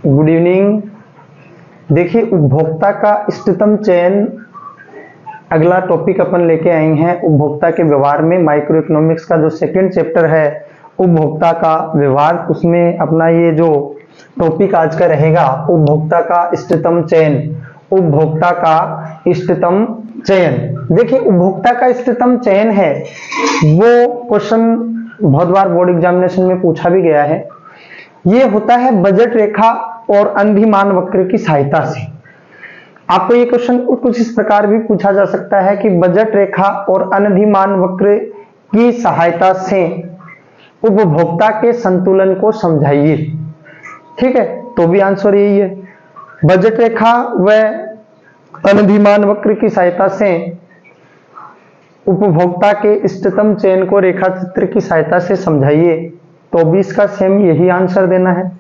Good evening. देखिए, उपभोक्ता का इष्टतम चयन अगला टॉपिक अपन लेके आए हैं। उपभोक्ता के व्यवहार में माइक्रो इकोनॉमिक्स का जो सेकंड चैप्टर है उपभोक्ता का व्यवहार, उसमें अपना ये जो टॉपिक आज का रहेगा उपभोक्ता का इष्टतम चयन। उपभोक्ता का इष्टतम चयन, देखिए उपभोक्ता का इष्टतम चयन है वो क्वेश्चन बहुत बार बोर्ड एग्जामिनेशन में पूछा भी गया है। ये होता है बजट रेखा और अंधिमान वक्र की सहायता से। आपको ये क्वेश्चन कुछ इस प्रकार भी पूछा जा सकता है कि बजट रेखा और अंधिमान वक्र की सहायता से उपभोक्ता के संतुलन को समझाइए। ठीक है, तो भी आंसर यही है, बजट रेखा व अंधिमान वक्र की सहायता से उपभोक्ता के इष्टतम चयन को रेखा चित्र की सहायता से समझाइए। तो भी इसका सेम यही आंसर देना है।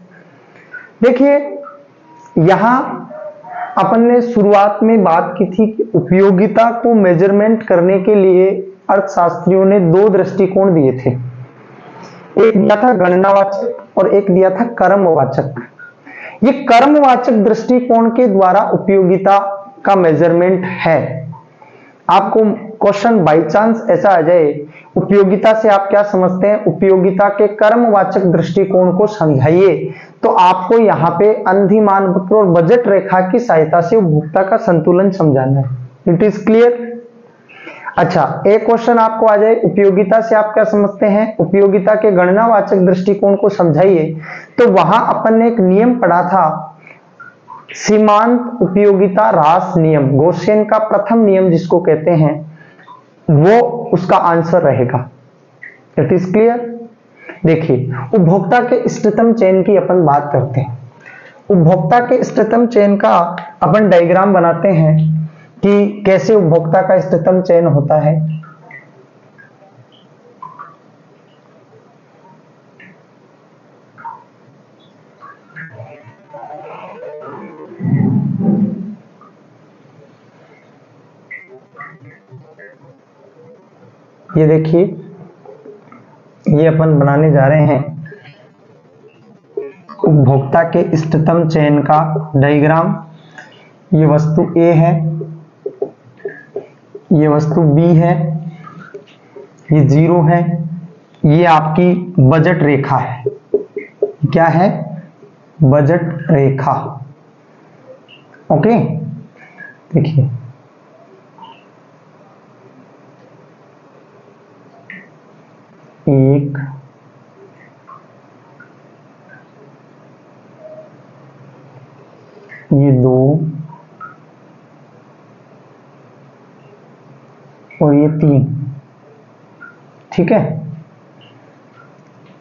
देखिए, यहां अपन ने शुरुआत में बात की थी कि उपयोगिता को मेजरमेंट करने के लिए अर्थशास्त्रियों ने दो दृष्टिकोण दिए थे। एक दिया था गणनावाचक और एक दिया था कर्मवाचक। ये कर्मवाचक दृष्टिकोण के द्वारा उपयोगिता का मेजरमेंट है। आपको क्वेश्चन बाई चांस ऐसा आ जाए उपयोगिता से आप क्या समझते हैं, उपयोगिता के कर्मवाचक दृष्टिकोण को समझाइए, तो आपको यहाँ पे अंधिमान वक्र और बजट रेखा की सहायता से उपभोक्ता का संतुलन समझाना है। It is clear. अच्छा, एक क्वेश्चन आपको आ जाए उपयोगिता से आप क्या समझते हैं, उपयोगिता के गणनावाचक दृष्टिकोण को समझाइए, तो वहां अपन ने एक नियम पढ़ा था, सीमांत उपयोगिता ह्रास नियम, गॉसियन का प्रथम नियम जिसको कहते हैं, वो उसका आंसर रहेगा। It is clear. देखिए, उपभोक्ता के इष्टतम चयन की अपन बात करते हैं। उपभोक्ता के इष्टतम चयन का अपन डायग्राम बनाते हैं कि कैसे उपभोक्ता का इष्टतम चयन होता है। ये देखिए, ये अपन बनाने जा रहे हैं उपभोक्ता के इष्टतम चयन का डायग्राम। ये वस्तु ए है, ये वस्तु बी है, ये 0 है, ये आपकी बजट रेखा है। क्या है? बजट रेखा। ओके, देखिए एक, ये 2 और ये 3। ठीक है,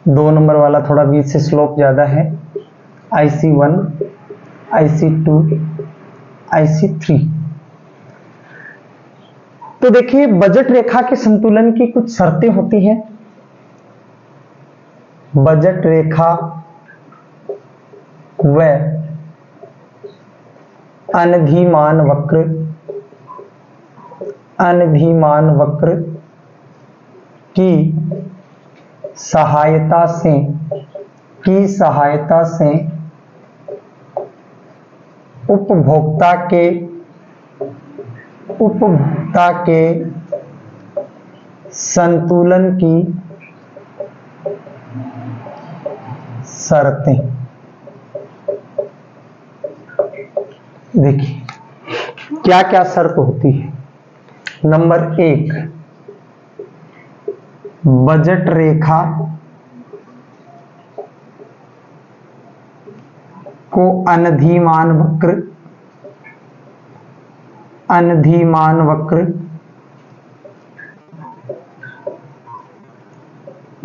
2 नंबर वाला थोड़ा बीच से स्लोप ज्यादा है। IC1, IC2, IC3। तो देखिए, बजट रेखा के संतुलन की कुछ शर्तें होती हैं। बजट रेखा व अंधिमान वक्र, अंधिमान वक्र की सहायता से उपभोक्ता के संतुलन की शर्तें। देखिए क्या क्या शर्त होती है। नंबर 1, बजट रेखा को अंधिमान वक्र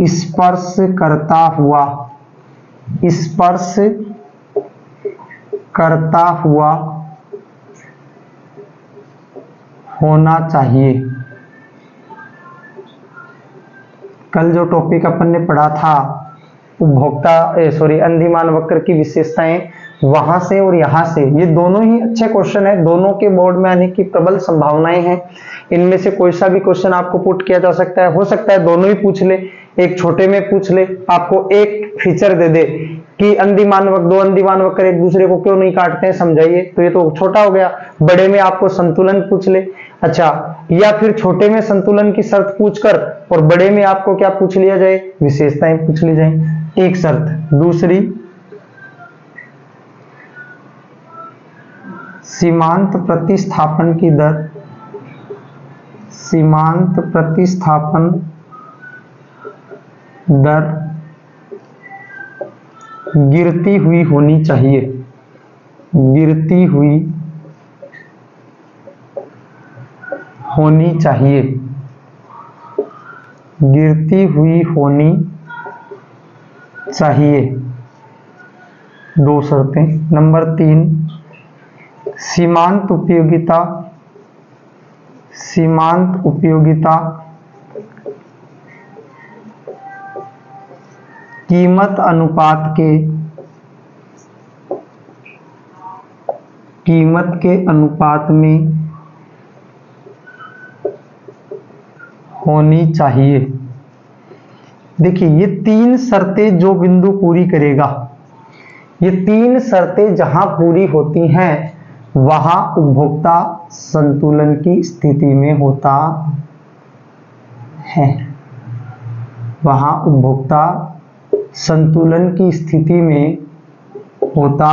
स्पर्श करता हुआ होना चाहिए। कल जो टॉपिक अपन ने पढ़ा था अंधिमान वक्र की विशेषताएं, वहां से और यहां से, ये दोनों ही अच्छे क्वेश्चन है, दोनों के बोर्ड में आने की प्रबल संभावनाएं हैं। इनमें से कोई सा भी क्वेश्चन आपको पुट किया जा सकता है, हो सकता है दोनों ही पूछ ले, एक छोटे में पूछ ले, आपको एक फीचर दे दे कि अंदिमान वक्र, दो अंदिमान वक्र एक दूसरे को क्यों नहीं काटते हैं, समझाइए। तो ये तो छोटा हो गया, बड़े में आपको संतुलन पूछ ले, अच्छा, या फिर छोटे में संतुलन की शर्त पूछकर और बड़े में आपको क्या पूछ लिया जाए, विशेषताएं पूछ ली जाए, एक शर्त। दूसरी, सीमांत प्रतिस्थापन की दर, सीमांत प्रतिस्थापन दर गिरती हुई होनी चाहिए, गिरती हुई होनी चाहिए, गिरती हुई होनी चाहिए। दो शर्तें। नंबर 3, सीमांत उपयोगिता, सीमांत उपयोगिता कीमत अनुपात के, कीमत के अनुपात में होनी चाहिए। देखिए ये 3 शर्तें जो बिंदु पूरी करेगा, ये 3 शर्तें जहां पूरी होती हैं वहां उपभोक्ता संतुलन की स्थिति में होता है, वहां उपभोक्ता संतुलन की स्थिति में होता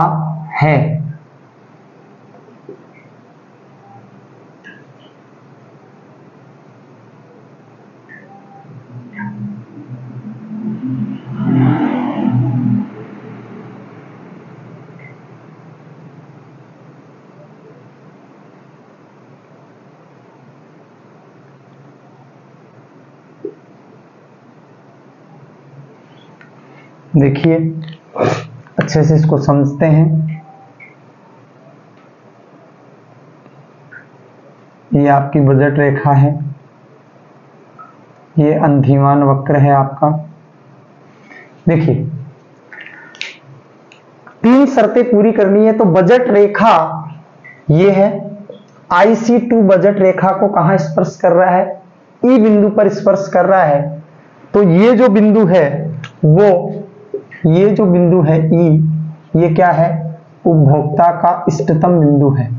है। देखिए अच्छे से इसको समझते हैं। ये आपकी बजट रेखा है, ये अंधिमान वक्र है आपका। देखिए 3 शर्तें पूरी करनी है, तो बजट रेखा ये है, IC2 बजट रेखा को कहां स्पर्श कर रहा है, ई बिंदु पर स्पर्श कर रहा है। तो ये जो बिंदु है वो, ये जो बिंदु है ई, ये क्या है, उपभोक्ता का इष्टतम बिंदु है,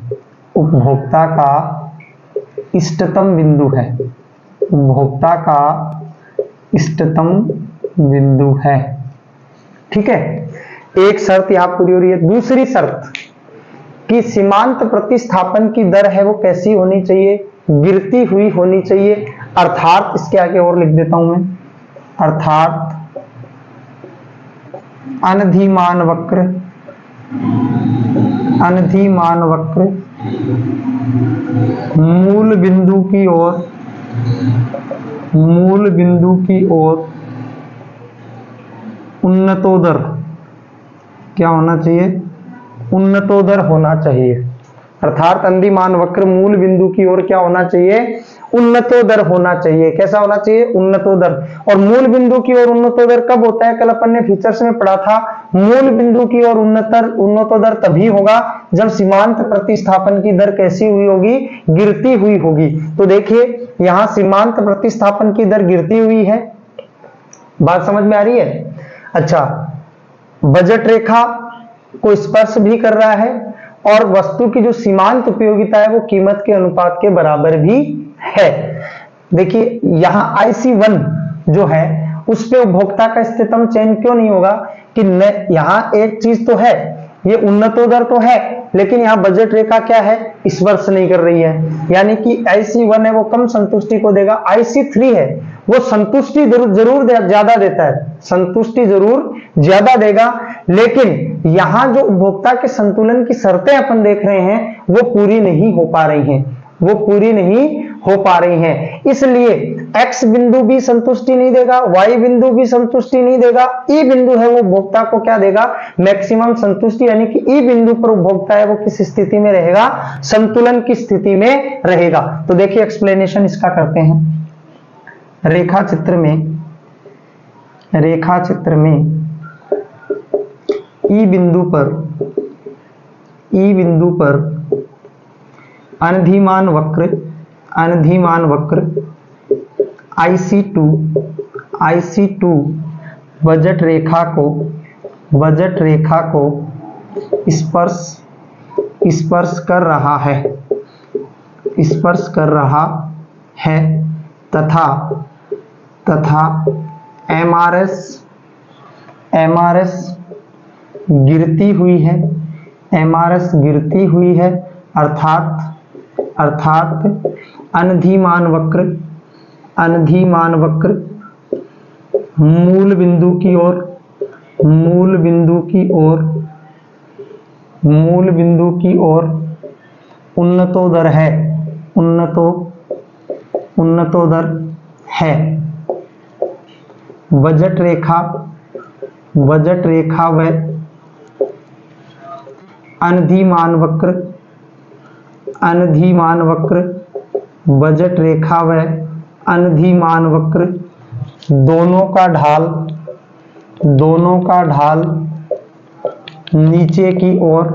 उपभोक्ता का इष्टतम बिंदु है, उपभोक्ता का इष्टतम बिंदु है। ठीक है, एक शर्त यहां पूरी हो रही है। दूसरी शर्त कि सीमांत प्रतिस्थापन की दर है वो कैसी होनी चाहिए, गिरती हुई होनी चाहिए। अर्थात इसके आगे और लिख देता हूं मैं, अर्थात अनधिमान वक्र, अनधिमान वक्र मूल बिंदु की ओर, मूल बिंदु की ओर उन्नतोदर क्या होना चाहिए, उन्नतोदर होना चाहिए। अर्थात अंधिमान वक्र मूल बिंदु की ओर क्या होना चाहिए, उन्नतोदर होना चाहिए। कैसा होना चाहिए, उन्नतोदर। और मूल बिंदु की ओर उन्नतोदर कब होता है, कल अपन ने फीचर्स में पढ़ा था, मूल बिंदु की ओर उन्नतोदर तभी होगा जब सीमांत प्रतिस्थापन की दर कैसी हुई होगी, गिरती हुई होगी। तो देखिए यहां सीमांत प्रतिस्थापन की दर गिरती हुई है, बात समझ में आ रही है। अच्छा, बजट रेखा को स्पर्श भी कर रहा है और वस्तु की जो सीमांत उपयोगिता है वो कीमत के अनुपात के बराबर भी है। देखिए यहां IC1 जो है उस पे उपभोक्ता का इष्टतम चयन क्यों नहीं होगा कि यहां एक चीज तो है, ये उन्नतोदर तो है, लेकिन यहां बजट रेखा क्या है, स्पर्श नहीं कर रही है, यानी कि IC1 है वो कम संतुष्टि को देगा। IC3 है वो संतुष्टि जरूर ज्यादा देता है, संतुष्टि जरूर ज्यादा देगा, लेकिन यहां जो उपभोक्ता के संतुलन की शर्तें अपन देख रहे हैं वो पूरी नहीं हो पा रही हैं, वो पूरी नहीं हो पा रही हैं। इसलिए X बिंदु भी संतुष्टि नहीं देगा, Y बिंदु भी संतुष्टि नहीं देगा, E बिंदु है वो उपभोक्ता को क्या देगा, मैक्सिमम संतुष्टि, यानी कि E बिंदु पर उपभोक्ता है वो किस स्थिति में रहेगा, संतुलन की स्थिति में रहेगा। तो देखिए एक्सप्लेनेशन इसका करते हैं। रेखा चित्र में, रेखा चित्र में E बिंदु पर, E बिंदु पर अनधिमान वक्र, अनधिमान वक्र IC2 बजट रेखा को बजट रेखा को स्पर्श कर रहा है, स्पर्श कर रहा है तथा एमआरएस गिरती हुई है, एमआरएस गिरती हुई है, अर्थात अनधिमान वक्र मूल बिंदु की ओर उन्नतोदर है। बजट रेखा व अनधिमान वक्र बजट रेखा व अनधिमान वक्र दोनों का ढाल नीचे की ओर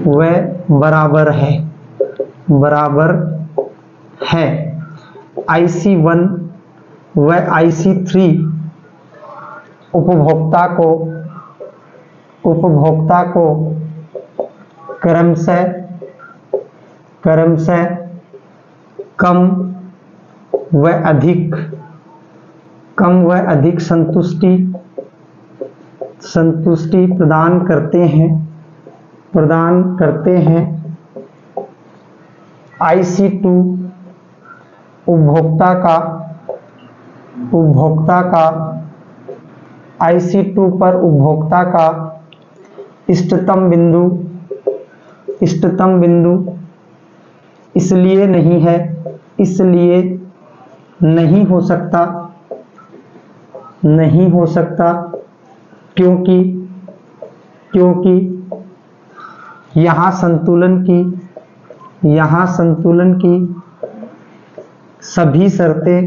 व बराबर है। IC1 व IC3 उपभोक्ता को क्रमशः कम व अधिक संतुष्टि प्रदान करते हैं। IC2 IC2 पर उपभोक्ता का इष्टतम बिंदु इसलिए नहीं हो सकता क्योंकि यहाँ संतुलन की सभी शर्तें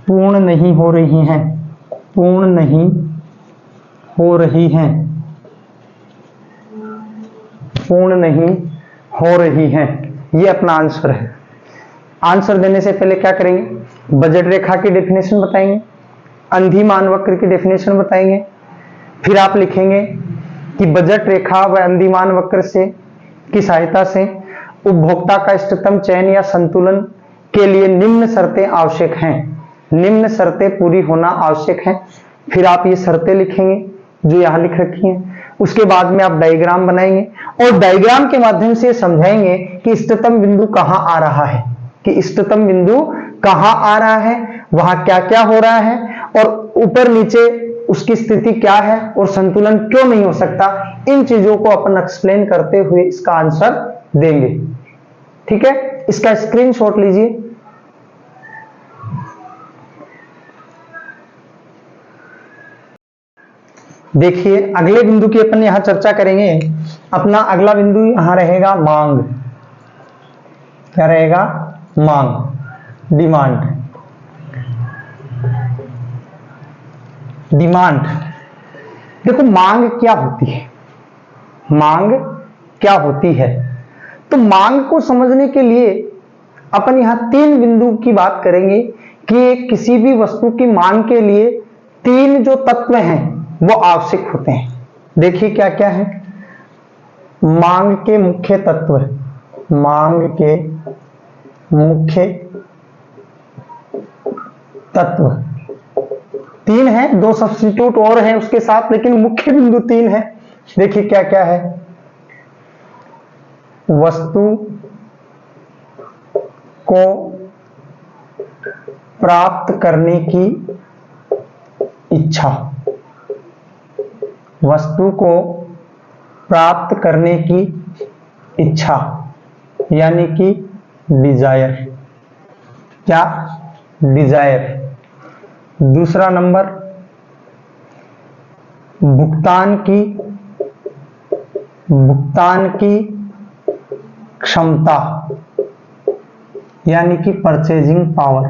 पूर्ण नहीं हो रही हैं। ये अपना आंसर है। आंसर देने से पहले क्या करेंगे, बजट रेखा की डेफिनेशन बताएंगे, अनधिमान वक्र की डेफिनेशन बताएंगे, फिर आप लिखेंगे कि बजट रेखा व अनधिमान वक्र की सहायता से उपभोक्ता का इष्टतम चयन या संतुलन के लिए निम्न शर्तें आवश्यक हैं, निम्न शर्तें पूरी होना आवश्यक है। फिर आप ये शर्तें लिखेंगे जो यहां लिख रखी हैं। उसके बाद में आप डायग्राम बनाएंगे और डायग्राम के माध्यम से समझाएंगे कि इष्टतम बिंदु कहां आ रहा है, वहां क्या क्या हो रहा है और ऊपर नीचे उसकी स्थिति क्या है और संतुलन क्यों नहीं हो सकता। इन चीजों को अपन एक्सप्लेन करते हुए इसका आंसर देंगे। ठीक है, इसका स्क्रीनशॉट लीजिए। देखिए, अगले बिंदु की अपन यहां चर्चा करेंगे। अपना अगला बिंदु यहां रहेगा मांग। क्या रहेगा? मांग, डिमांड। देखो मांग क्या होती है, तो मांग को समझने के लिए अपन यहां 3 बिंदु की बात करेंगे कि किसी भी वस्तु की मांग के लिए 3 जो तत्व हैं वो आवश्यक होते हैं। देखिए क्या क्या है मांग के मुख्य तत्व। मांग के मुख्य तत्व 3 है, 2 सब्स्टिट्यूट और हैं उसके साथ, लेकिन मुख्य बिंदु 3 है। देखिए क्या क्या है। वस्तु को प्राप्त करने की इच्छा, वस्तु को प्राप्त करने की इच्छा यानी कि डिजायर। क्या? डिजायर। दूसरा नंबर भुगतान की क्षमता यानी कि परचेजिंग पावर।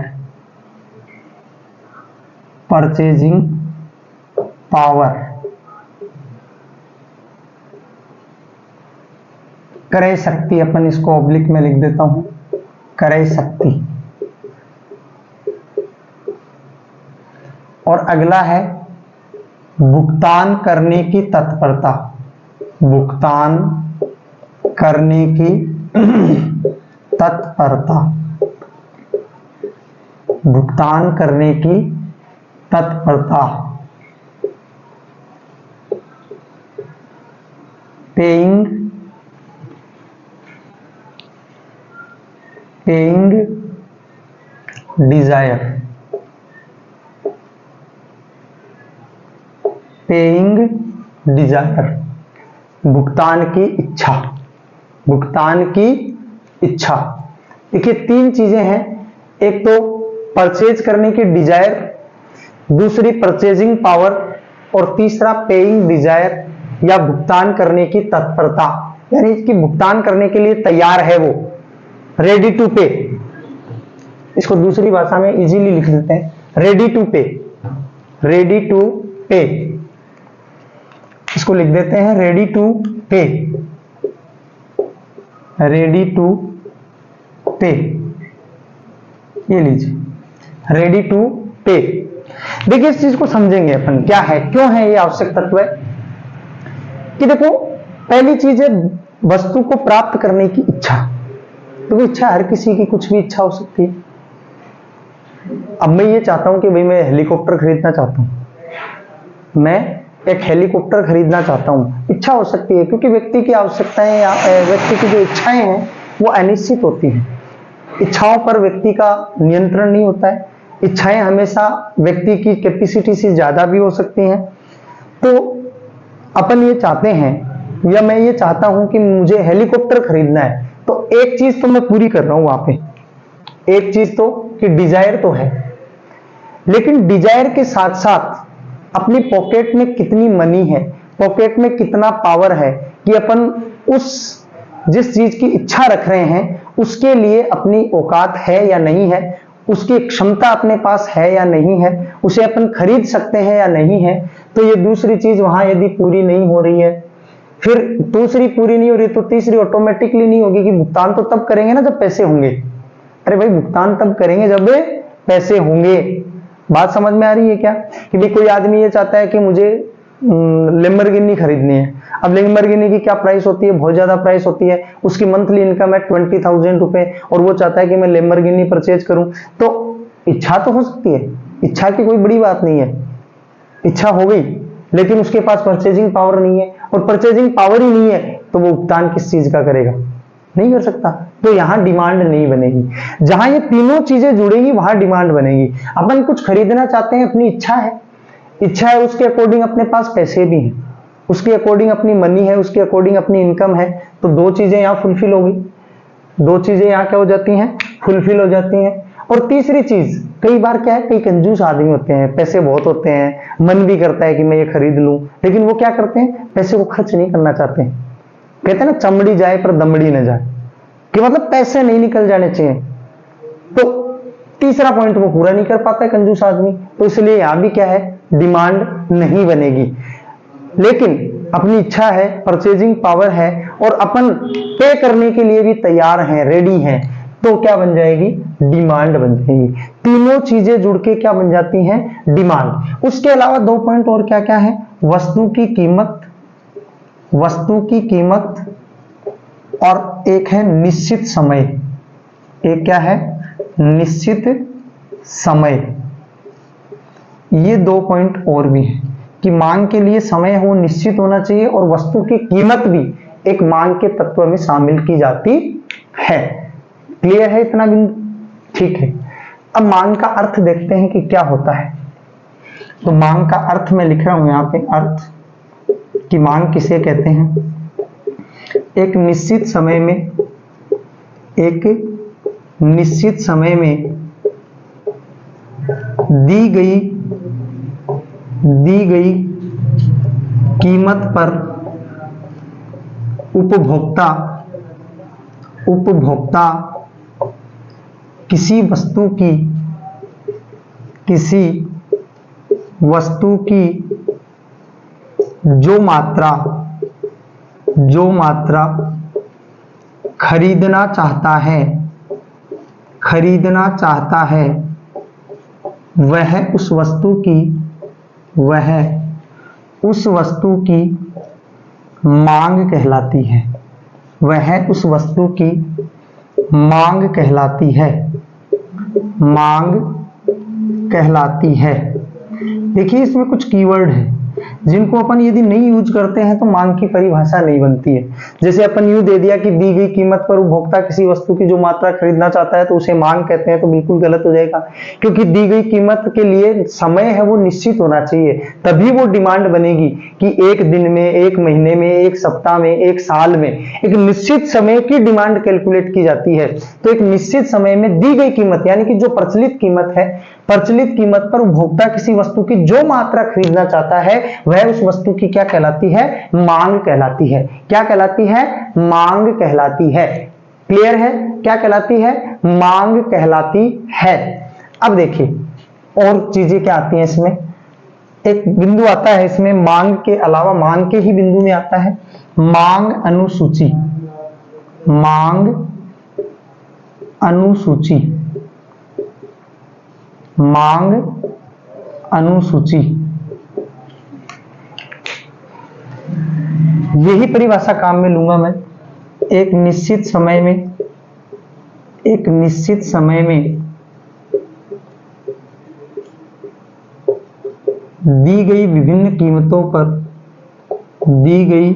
क्रय शक्ति, अपन इसको ऑब्लिक में लिख देता हूं, क्रय शक्ति। और अगला है भुगतान करने की तत्परता। भुगतान करने की तत्परता, भुगतान करने की तत्परता, पेइंग डिजायर, पेइंग डिजायर, भुगतान की इच्छा, भुगतान की इच्छा। देखिए तीन चीजें हैं, एक तो परचेज करने की डिजायर, दूसरी परचेजिंग पावर और तीसरा पेइंग डिजायर या भुगतान करने की तत्परता, यानी कि भुगतान करने के लिए तैयार है वो, रेडी टू पे। इसको दूसरी भाषा में इजीली लिख देते हैं, रेडी टू पे, रेडी टू पे, इसको लिख देते हैं रेडी टू पे, रेडी टू पे, ये लीजिए रेडी टू पे। देखिए इस चीज को समझेंगे अपन, क्या है, क्यों है ये आवश्यक तत्व है। कि देखो पहली चीज है वस्तु को प्राप्त करने की इच्छा। तो इच्छा हर किसी की कुछ भी इच्छा हो सकती है। अब मैं ये चाहता हूं कि भाई मैं हेलीकॉप्टर खरीदना चाहता हूं, मैं एक हेलीकॉप्टर खरीदना चाहता हूं, इच्छा हो सकती है, क्योंकि व्यक्ति की आवश्यकताएं या व्यक्ति की जो इच्छाएं हैं वो अनिश्चित होती हैं। इच्छाओं पर व्यक्ति का नियंत्रण नहीं होता है, इच्छाएं हमेशा व्यक्ति की कैपेसिटी से ज्यादा भी हो सकती हैं। तो अपन ये चाहते हैं, या मैं ये चाहता हूं कि मुझे हेलीकॉप्टर खरीदना है, तो एक चीज तो मैं पूरी कर रहा हूं वहां पे, एक चीज तो कि डिजायर तो है, लेकिन डिजायर के साथ साथ अपनी पॉकेट में कितनी मनी है, पॉकेट में कितना पावर है कि अपन उस जिस चीज की इच्छा रख रहे हैं उसके लिए अपनी औकात है या नहीं है, उसकी क्षमता अपने पास है या नहीं है, उसे अपन खरीद सकते हैं या नहीं है। तो ये दूसरी चीज वहां यदि पूरी नहीं हो रही है, फिर दूसरी पूरी नहीं हो रही तो तीसरी ऑटोमेटिकली नहीं होगी कि भुगतान तो तब करेंगे ना जब पैसे होंगे। अरे भाई भुगतान तब करेंगे जब पैसे होंगे। बात समझ में आ रही है क्या? कि भाई कोई आदमी ये चाहता है कि मुझे लैम्बोर्गिनी खरीदनी है। अब लैम्बोर्गिनी की क्या प्राइस होती है? बहुत ज्यादा प्राइस होती है। उसकी मंथली इनकम है 20,000 रुपए और वो चाहता है कि मैं लैम्बोर्गिनी परचेज करूं। तो इच्छा तो हो सकती है, इच्छा की कोई बड़ी बात नहीं है, इच्छा हो गई, लेकिन उसके पास परचेजिंग पावर नहीं है, और परचेजिंग पावर ही नहीं है तो वो भुगतान किस चीज का करेगा? नहीं कर सकता। तो यहां डिमांड नहीं बनेगी। जहां ये तीनों चीजें जुड़ेंगी वहां डिमांड बनेगी। अपन कुछ खरीदना चाहते हैं, अपनी इच्छा है, इच्छा है, उसके अकॉर्डिंग अपने पास पैसे भी हैं, उसके अकॉर्डिंग अपनी मनी है, उसके अकॉर्डिंग अपनी इनकम है, तो दो चीजें यहां फुलफिल होगी, दो चीजें यहां क्या हो जाती हैं? फुलफिल हो जाती हैं। और तीसरी चीज, कई बार क्या है, कई कंजूस आदमी होते हैं, पैसे बहुत होते हैं, मन भी करता है कि मैं ये खरीद लूं, लेकिन वो क्या करते हैं? पैसे को खर्च नहीं करना चाहते हैं। कहते हैं ना, चमड़ी जाए पर दमड़ी न जाए, कि मतलब पैसे नहीं निकल जाने चाहिए। तो तीसरा पॉइंट वो पूरा नहीं कर पाता है कंजूस आदमी, तो इसलिए यहां भी क्या है? डिमांड नहीं बनेगी। लेकिन अपनी इच्छा है, परचेजिंग पावर है और अपन पे करने के लिए भी तैयार हैं, रेडी हैं, तो क्या बन जाएगी? डिमांड बन जाएगी। तीनों चीजें जुड़ के क्या बन जाती हैं? डिमांड। उसके अलावा दो पॉइंट और क्या क्या है? वस्तु की कीमत, वस्तु की कीमत, और एक है निश्चित समय। एक क्या है? निश्चित समय। ये दो पॉइंट और भी है कि मांग के लिए समय हो निश्चित होना चाहिए, और वस्तु की कीमत भी एक मांग के तत्व में शामिल की जाती है। क्लियर है इतना बिंदु? ठीक है। अब मांग का अर्थ देखते हैं कि क्या होता है। तो मांग का अर्थ मैं लिख रहा हूं यहां पे, अर्थ कि मांग किसे कहते हैं? एक निश्चित समय में, एक निश्चित समय में दी गई कीमत पर उपभोक्ता किसी वस्तु की जो मात्रा खरीदना चाहता है वह उस वस्तु की वह उस वस्तु की मांग कहलाती है। वह उस वस्तु की मांग कहलाती है। मांग कहलाती है। देखिए इसमें कुछ कीवर्ड है जिनको अपन यदि नहीं यूज करते हैं तो मांग की परिभाषा नहीं बनती है। जैसे अपन यूं दे दिया कि दी गई कीमत पर उपभोक्ता किसी वस्तु की जो मात्रा खरीदना चाहता है तो उसे मांग कहते हैं, तो बिल्कुल गलत हो जाएगा, क्योंकि दी गई कीमत के लिए समय है वो निश्चित होना चाहिए, तभी वो डिमांड बनेगी कि एक दिन में, एक महीने में, एक सप्ताह में, एक साल में एक निश्चित समय की डिमांड कैलकुलेट की जाती है। तो एक निश्चित समय में दी गई कीमत यानी कि जो प्रचलित कीमत है, प्रचलित कीमत पर उपभोक्ता किसी वस्तु की जो मात्रा खरीदना चाहता है वह उस वस्तु की क्या कहलाती है? मांग कहलाती है। क्या कहलाती है? मांग कहलाती है। क्लियर है? क्या कहलाती है? मांग कहलाती है। अब देखिए और चीजें क्या आती हैं इसमें। एक बिंदु आता है इसमें मांग के अलावा, मांग के ही बिंदु में आता है मांग अनुसूची। मांग अनुसूची। मांग अनुसूची, यही परिभाषा काम में लूंगा मैं। एक निश्चित समय में, एक निश्चित समय में दी गई विभिन्न कीमतों पर, दी गई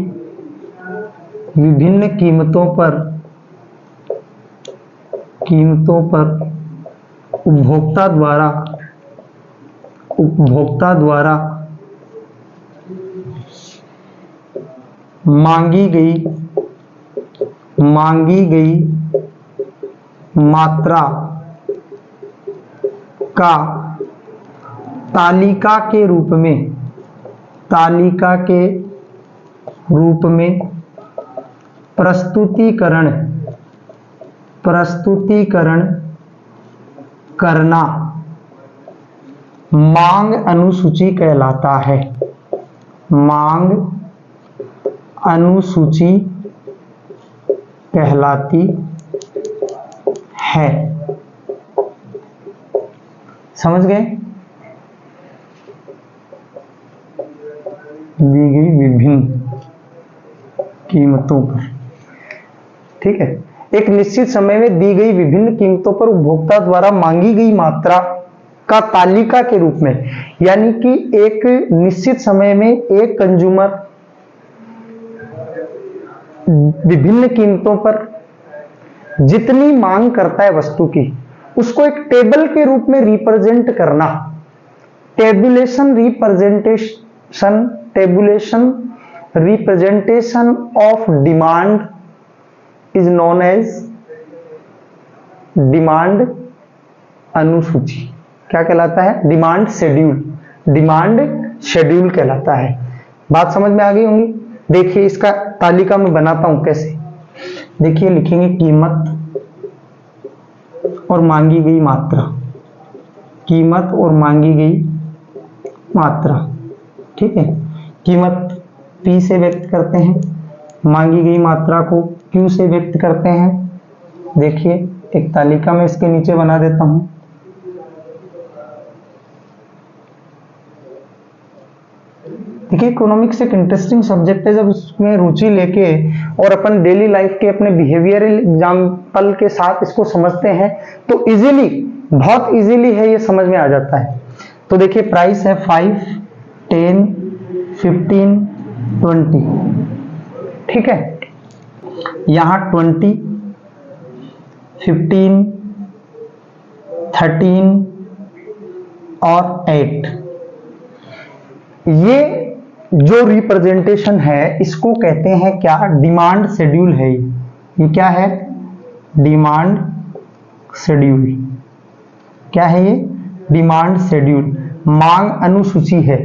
विभिन्न कीमतों पर उपभोक्ता द्वारा मांगी गई मात्रा का तालिका के रूप में प्रस्तुतीकरण करना मांग अनुसूची कहलाता है। मांग अनुसूची कहलाती है। समझ गए? दी गई विभिन्न कीमतों पर, ठीक है, एक निश्चित समय में दी गई विभिन्न कीमतों पर उपभोक्ता द्वारा मांगी गई मात्रा का तालिका के रूप में, यानी कि एक निश्चित समय में एक कंज्यूमर विभिन्न कीमतों पर जितनी मांग करता है वस्तु की, उसको एक टेबल के रूप में रिप्रेजेंट करना। Tabulation representation of demand is known as demand अनुसूची। क्या कहलाता है? Demand schedule. डिमांड शेड्यूल कहलाता है। बात समझ में आ गई होंगी। देखिए इसका तालिका में बनाता हूं कैसे। देखिए लिखेंगे कीमत और मांगी गई मात्रा। कीमत और मांगी गई मात्रा, ठीक है। कीमत P से व्यक्त करते हैं, मांगी गई मात्रा को Q से व्यक्त करते हैं। देखिए एक तालिका में इसके नीचे बना देता हूं। देखिए इकोनॉमिक्स एक इंटरेस्टिंग सब्जेक्ट है। जब उसमें रुचि लेके और अपन डेली लाइफ के अपने बिहेवियरल एग्जाम्पल के साथ इसको समझते हैं तो इजीली, बहुत इजीली है ये समझ में आ जाता है। तो देखिए प्राइस है 5, 10, 15, 20, ठीक है। यहां 20, 15, 13 और 8, ये जो रिप्रेजेंटेशन है इसको कहते हैं क्या? डिमांड शेड्यूल है। ये क्या है? Demand schedule. क्या है ये? Demand schedule. मांग अनुसूची है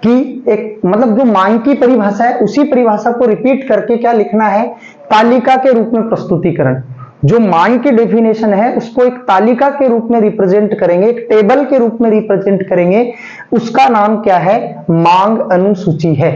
कि एक मतलब जो मांग की परिभाषा है उसी परिभाषा को रिपीट करके क्या लिखना है? तालिका के रूप में प्रस्तुतिकरण। जो मांग की डेफिनेशन है उसको एक तालिका के रूप में रिप्रेजेंट करेंगे, एक टेबल के रूप में रिप्रेजेंट करेंगे। उसका नाम क्या है? मांग अनुसूची है।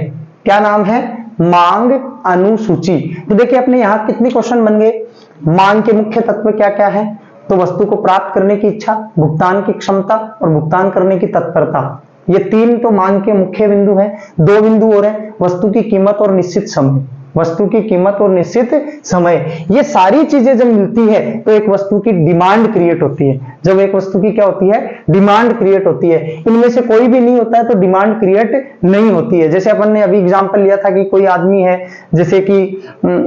क्या नाम है? मांग अनुसूची। तो देखिए अपने यहां कितने क्वेश्चन बन गए। मांग के मुख्य तत्व क्या क्या है? तो वस्तु को प्राप्त करने की इच्छा, भुगतान की क्षमता और भुगतान करने की तत्परता। ये 3 तो मांग के मुख्य बिंदु हैं। 2 बिंदु और हैं, वस्तु की कीमत और निश्चित समय। वस्तु की कीमत और निश्चित समय, ये सारी चीजें जब मिलती है तो एक वस्तु की डिमांड क्रिएट होती है। जब एक वस्तु की क्या होती है, डिमांड क्रिएट होती है। इनमें से कोई भी नहीं होता है तो डिमांड क्रिएट नहीं होती है। जैसे अपन ने अभी एग्जांपल लिया था कि कोई आदमी है, जैसे कि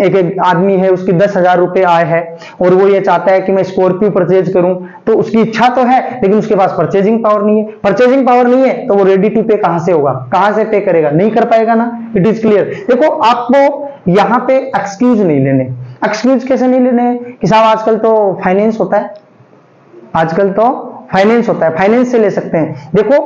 एक आदमी है, उसकी 10,000 रुपए आय है और वो ये चाहता है कि मैं स्कॉर्पियो परचेज करूं, तो उसकी इच्छा तो है लेकिन उसके पास परचेजिंग पावर नहीं है। परचेजिंग पावर नहीं है तो वो रेडी टू पे कहां से होगा, कहां से पे करेगा, नहीं कर पाएगा ना। It is clear. देखो, आपको यहां पे एक्सक्यूज नहीं लेने। एक्सक्यूज कैसे नहीं लेने कि साहब आजकल तो फाइनेंस होता है, आजकल तो फाइनेंस होता है, फाइनेंस से ले सकते हैं। देखो,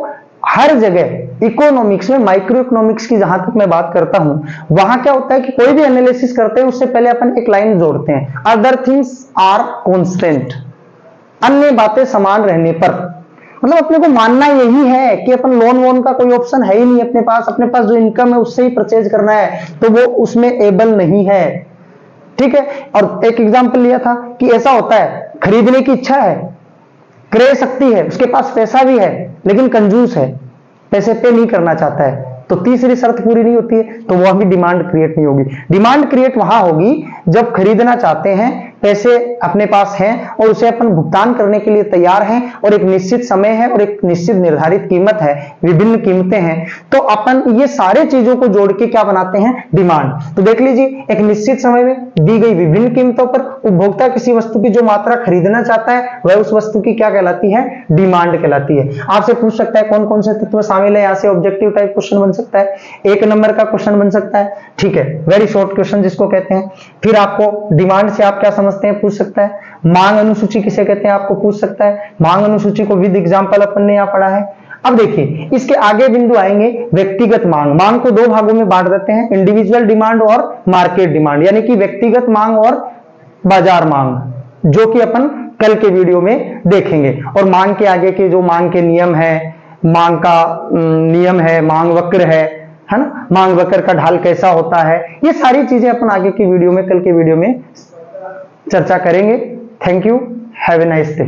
हर जगह इकोनॉमिक्स में, माइक्रो इकोनॉमिक्स की जहां तक मैं बात करता हूं, वहां क्या होता है कि कोई भी एनालिसिस करते हैं उससे पहले अपन एक लाइन जोड़ते हैं, अदर थिंग्स आर कांस्टेंट। अन्य बातें समान रहने पर, मतलब अपने को मानना यही है कि अपन लोन वोन का कोई ऑप्शन है ही नहीं अपने पास जो इनकम है उससे ही परचेज करना है, तो वो उसमें एबल नहीं है। ठीक है। और एक एग्जांपल लिया था कि ऐसा होता है, खरीदने की इच्छा है, क्रय शक्ति है, उसके पास पैसा भी है लेकिन कंजूस है, पैसे पे नहीं करना चाहता है, तो तीसरी शर्त पूरी नहीं होती है, तो वह भी डिमांड क्रिएट नहीं होगी। डिमांड क्रिएट वहां होगी जब खरीदना चाहते हैं, पैसे अपने पास हैं और उसे अपन भुगतान करने के लिए तैयार हैं और एक निश्चित समय है और एक निश्चित निर्धारित कीमत है, विभिन्न कीमतें हैं, तो अपन ये सारे चीजों को जोड़ के क्या बनाते हैं, डिमांड। तो देख लीजिए, एक निश्चित समय में दी गई विभिन्न कीमतों पर उपभोक्ता किसी वस्तु की जो मात्रा खरीदना चाहता है वह उस वस्तु की क्या कहलाती है, डिमांड कहलाती है। आपसे पूछ सकता है कौन कौन से तत्व शामिल है, यहां से ऑब्जेक्टिव टाइप क्वेश्चन बन सकता है, 1 नंबर का क्वेश्चन बन सकता है। ठीक है, वेरी शॉर्ट क्वेश्चन जिसको कहते हैं। फिर आपको डिमांड से आप क्या समझते हैं पूछ सकता है। मांग अनुसूची किसे कहते हैं आपको पूछ सकता है। मांग अनुसूची को विद एग्जांपल अपन ने यहां पढ़ा है। अब देखिए, इसके आगे बिंदु आएंगे व्यक्तिगत मांग। मांग को 2 भागों में बांट देते हैं, इंडिविजुअल डिमांड और मार्केट डिमांड, यानी कि व्यक्तिगत मांग और बाजार मांग, जो कि अपन कल के वीडियो में देखेंगे। और मांग के आगे के जो मांग के नियम है, मांग का नियम है, मांग वक्र है ना, मांग वक्र का ढाल कैसा होता है, ये सारी चीजें अपन आगे की वीडियो में, कल के वीडियो में चर्चा करेंगे। Thank you, have a nice day.